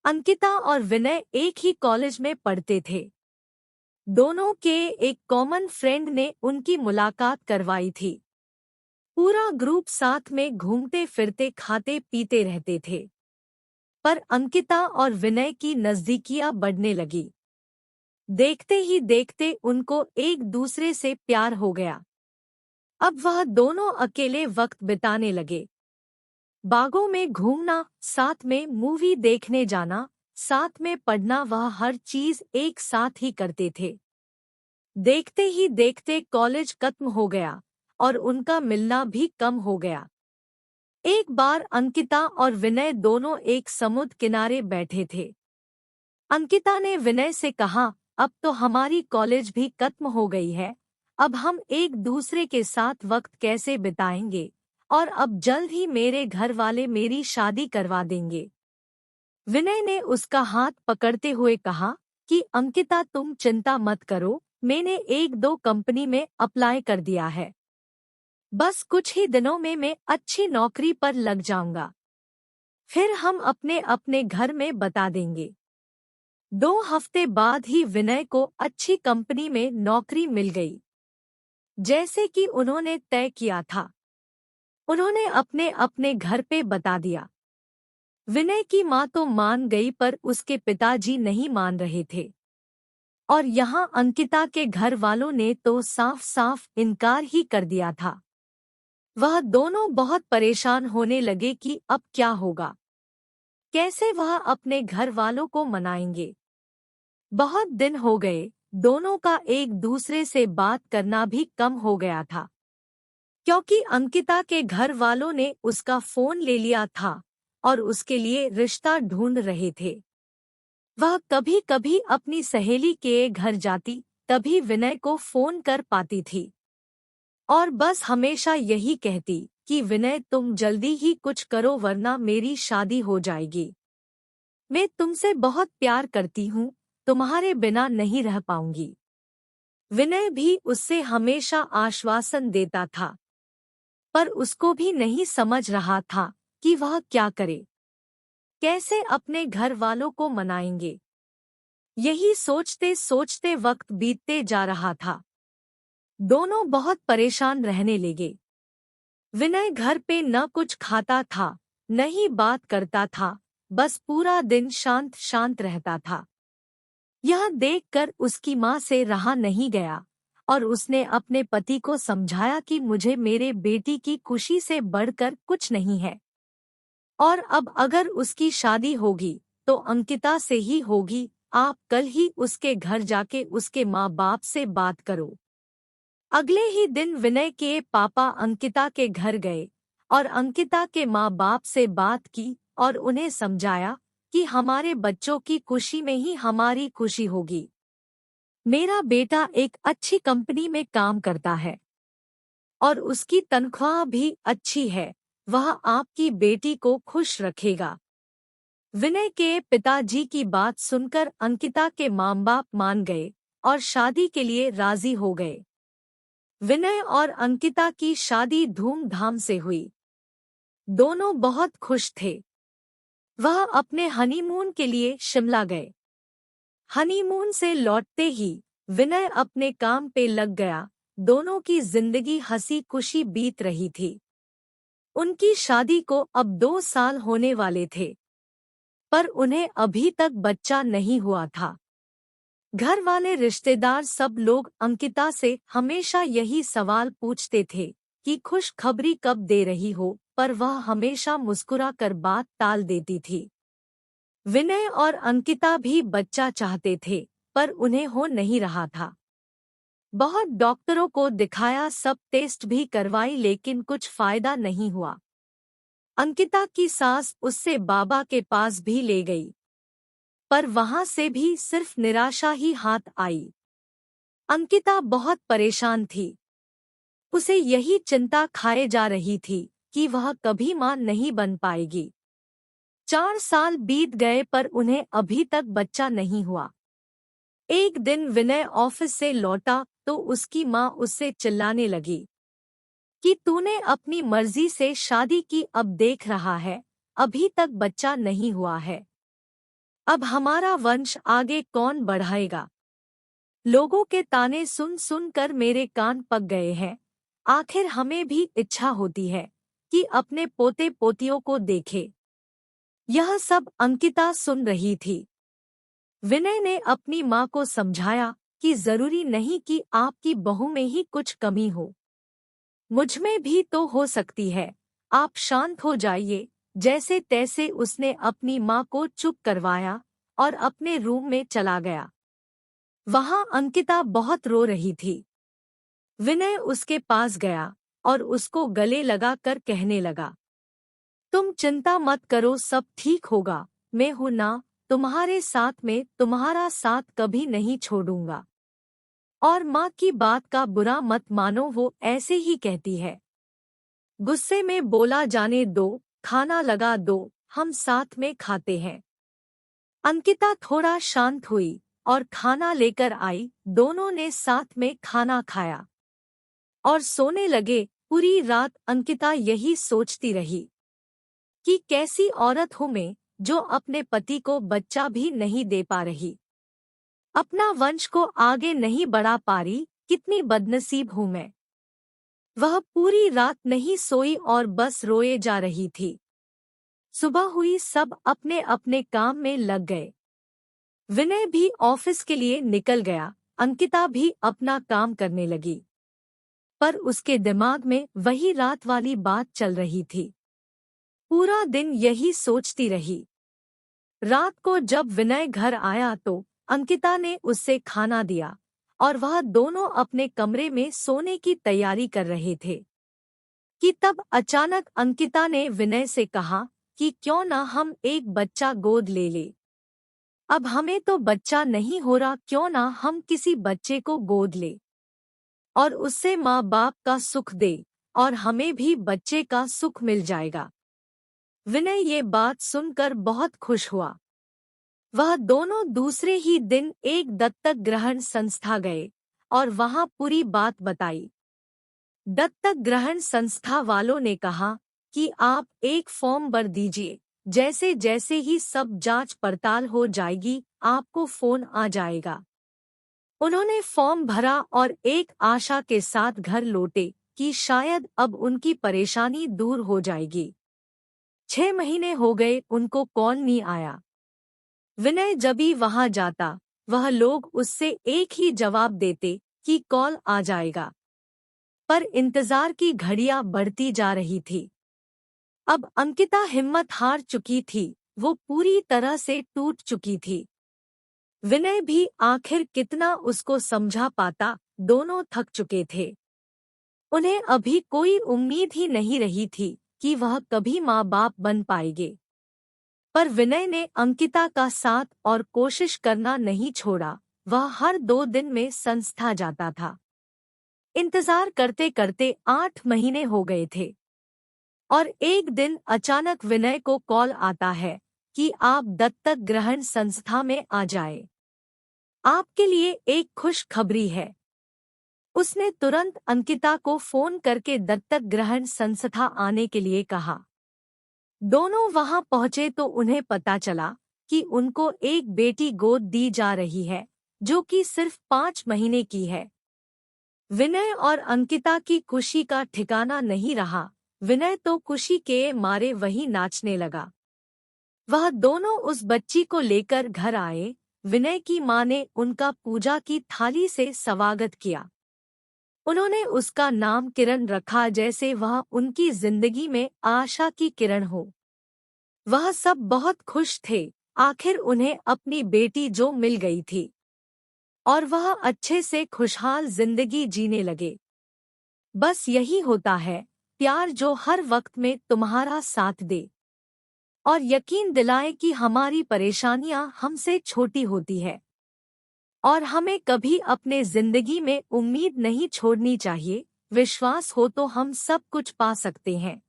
अंकिता और विनय एक ही कॉलेज में पढ़ते थे। दोनों के एक कॉमन फ्रेंड ने उनकी मुलाकात करवाई थी। पूरा ग्रुप साथ में घूमते फिरते खाते पीते रहते थे। पर अंकिता और विनय की नजदीकियां बढ़ने लगी। देखते ही देखते उनको एक दूसरे से प्यार हो गया। अब वह दोनों अकेले वक्त बिताने लगे। बागों में घूमना, साथ में मूवी देखने जाना, साथ में पढ़ना, वह हर चीज एक साथ ही करते थे। देखते ही देखते कॉलेज खत्म हो गया और उनका मिलना भी कम हो गया। एक बार अंकिता और विनय दोनों एक समुद्र किनारे बैठे थे। अंकिता ने विनय से कहा, अब तो हमारी कॉलेज भी खत्म हो गई है। अब हम एक दूसरे के साथ वक्त कैसे बिताएंगे, और अब जल्द ही मेरे घर वाले मेरी शादी करवा देंगे। विनय ने उसका हाथ पकड़ते हुए कहा कि अंकिता, तुम चिंता मत करो, मैंने एक दो कंपनी में अप्लाई कर दिया है। बस कुछ ही दिनों में मैं अच्छी नौकरी पर लग जाऊंगा। फिर हम अपने अपने घर में बता देंगे। 2 हफ्ते बाद ही विनय को अच्छी कंपनी में नौकरी मिल गई, जैसे कि उन्होंने तय किया था। उन्होंने अपने अपने घर पे बता दिया। विनय की माँ तो मान गई, पर उसके पिताजी नहीं मान रहे थे। और यहाँ अंकिता के घर वालों ने तो साफ साफ इनकार ही कर दिया था। वह दोनों बहुत परेशान होने लगे कि अब क्या होगा, कैसे वह अपने घर वालों को मनाएंगे। बहुत दिन हो गए, दोनों का एक दूसरे से बात करना भी कम हो गया था, क्योंकि अंकिता के घर वालों ने उसका फोन ले लिया था और उसके लिए रिश्ता ढूंढ रहे थे। वह कभी कभी अपनी सहेली के घर जाती, तभी विनय को फोन कर पाती थी और बस हमेशा यही कहती कि विनय, तुम जल्दी ही कुछ करो वरना मेरी शादी हो जाएगी। मैं तुमसे बहुत प्यार करती हूँ, तुम्हारे बिना नहीं रह पाऊंगी। विनय भी उससे हमेशा आश्वासन देता था, पर उसको भी नहीं समझ रहा था कि वह क्या करे, कैसे अपने घर वालों को मनाएंगे। यही सोचते सोचते वक्त बीतते जा रहा था। दोनों बहुत परेशान रहने लगे। विनय घर पे न कुछ खाता था, न ही बात करता था, बस पूरा दिन शांत शांत रहता था। यह देखकर उसकी माँ से रहा नहीं गया और उसने अपने पति को समझाया कि मुझे मेरे बेटी की खुशी से बढ़कर कुछ नहीं है, और अब अगर उसकी शादी होगी तो अंकिता से ही होगी। आप कल ही उसके घर जाके उसके माँ बाप से बात करो। अगले ही दिन विनय के पापा अंकिता के घर गए और अंकिता के माँ बाप से बात की और उन्हें समझाया कि हमारे बच्चों की खुशी में ही हमारी खुशी होगी। मेरा बेटा एक अच्छी कंपनी में काम करता है और उसकी तनख्वाह भी अच्छी है, वह आपकी बेटी को खुश रखेगा। विनय के पिताजी की बात सुनकर अंकिता के माँ बाप मान गए और शादी के लिए राजी हो गए। विनय और अंकिता की शादी धूमधाम से हुई। दोनों बहुत खुश थे। वह अपने हनीमून के लिए शिमला गए। हनीमून से लौटते ही विनय अपने काम पे लग गया। दोनों की जिंदगी हंसी खुशी बीत रही थी। उनकी शादी को अब 2 साल होने वाले थे, पर उन्हें अभी तक बच्चा नहीं हुआ था। घर वाले, रिश्तेदार, सब लोग अंकिता से हमेशा यही सवाल पूछते थे कि खुशखबरी कब दे रही हो, पर वह हमेशा मुस्कुरा कर बात टाल देती थी। विनय और अंकिता भी बच्चा चाहते थे, पर उन्हें हो नहीं रहा था। बहुत डॉक्टरों को दिखाया, सब टेस्ट भी करवाई, लेकिन कुछ फायदा नहीं हुआ। अंकिता की सास उससे बाबा के पास भी ले गई, पर वहां से भी सिर्फ निराशा ही हाथ आई। अंकिता बहुत परेशान थी। उसे यही चिंता खाए जा रही थी कि वह कभी मां नहीं बन पाएगी। 4 साल बीत गए, पर उन्हें अभी तक बच्चा नहीं हुआ। एक दिन विनय ऑफिस से लौटा तो उसकी माँ उससे चिल्लाने लगी कि तूने अपनी मर्जी से शादी की, अब देख रहा है अभी तक बच्चा नहीं हुआ है। अब हमारा वंश आगे कौन बढ़ाएगा? लोगों के ताने सुन सुन कर मेरे कान पक गए हैं। आखिर हमें भी इच्छा होती है कि अपने पोते पोतियों को देखे। यह सब अंकिता सुन रही थी। विनय ने अपनी माँ को समझाया कि जरूरी नहीं कि आपकी बहू में ही कुछ कमी हो, मुझमें भी तो हो सकती है। आप शांत हो जाइए। जैसे तैसे उसने अपनी माँ को चुप करवाया और अपने रूम में चला गया। वहां अंकिता बहुत रो रही थी। विनय उसके पास गया और उसको गले लगा कर कहने लगा, तुम चिंता मत करो, सब ठीक होगा। मैं हूं ना, तुम्हारे साथ में, तुम्हारा साथ कभी नहीं छोड़ूंगा। और माँ की बात का बुरा मत मानो, वो ऐसे ही कहती है। गुस्से में बोला, जाने दो, खाना लगा दो, हम साथ में खाते हैं। अंकिता थोड़ा शांत हुई और खाना लेकर आई। दोनों ने साथ में खाना खाया और सोने लगे। पूरी रात अंकिता यही सोचती रही कि कैसी औरत हूं मैं, जो अपने पति को बच्चा भी नहीं दे पा रही, अपना वंश को आगे नहीं बढ़ा पा रही। कितनी बदनसीब हूं मैं। वह पूरी रात नहीं सोई और बस रोए जा रही थी। सुबह हुई, सब अपने अपने काम में लग गए। विनय भी ऑफिस के लिए निकल गया। अंकिता भी अपना काम करने लगी, पर उसके दिमाग में वही रात वाली बात चल रही थी। पूरा दिन यही सोचती रही। रात को जब विनय घर आया तो अंकिता ने उससे खाना दिया और वह दोनों अपने कमरे में सोने की तैयारी कर रहे थे कि तब अचानक अंकिता ने विनय से कहा कि क्यों ना हम एक बच्चा गोद ले ले। अब हमें तो बच्चा नहीं हो रहा, क्यों ना हम किसी बच्चे को गोद ले और उससे माँ बाप का सुख दे और हमें भी बच्चे का सुख मिल जाएगा। विनय ये बात सुनकर बहुत खुश हुआ। वह दोनों दूसरे ही दिन एक दत्तक ग्रहण संस्था गए और वहां पूरी बात बताई। दत्तक ग्रहण संस्था वालों ने कहा कि आप एक फॉर्म भर दीजिए, जैसे जैसे ही सब जांच पड़ताल हो जाएगी आपको फोन आ जाएगा। उन्होंने फॉर्म भरा और एक आशा के साथ घर लौटे कि शायद अब उनकी परेशानी दूर हो जाएगी। 6 महीने हो गए, उनको कॉल नहीं आया। विनय जब भी वहां जाता, वह लोग उससे एक ही जवाब देते कि कॉल आ जाएगा। पर इंतजार की घड़ियां बढ़ती जा रही थी। अब अंकिता हिम्मत हार चुकी थी, वो पूरी तरह से टूट चुकी थी। विनय भी आखिर कितना उसको समझा पाता, दोनों थक चुके थे। उन्हें अभी कोई उम्मीद ही नहीं रही थी कि वह कभी माँ बाप बन पाएंगे। पर विनय ने अंकिता का साथ और कोशिश करना नहीं छोड़ा। वह हर 2 दिन में संस्था जाता था। इंतजार करते करते 8 महीने हो गए थे और एक दिन अचानक विनय को कॉल आता है कि आप दत्तक ग्रहण संस्था में आ जाए। आपके लिए एक खुशखबरी है। उसने तुरंत अंकिता को फोन करके दत्तक ग्रहण संस्था आने के लिए कहा। दोनों वहां पहुंचे तो उन्हें पता चला कि उनको एक बेटी गोद दी जा रही है, जो कि सिर्फ 5 महीने की है। विनय और अंकिता की खुशी का ठिकाना नहीं रहा। विनय तो खुशी के मारे वहीं नाचने लगा। वह दोनों उस बच्ची को लेकर घर आए। विनय की मां ने उनका पूजा की थाली से स्वागत किया। उन्होंने उसका नाम किरण रखा, जैसे वह उनकी जिंदगी में आशा की किरण हो। वह सब बहुत खुश थे। आखिर उन्हें अपनी बेटी जो मिल गई थी और वह अच्छे से खुशहाल जिंदगी जीने लगे। बस यही होता है प्यार, जो हर वक्त में तुम्हारा साथ दे और यकीन दिलाए कि हमारी परेशानियां हमसे छोटी होती है और हमें कभी अपने जिंदगी में उम्मीद नहीं छोड़नी चाहिए। विश्वास हो तो हम सब कुछ पा सकते हैं।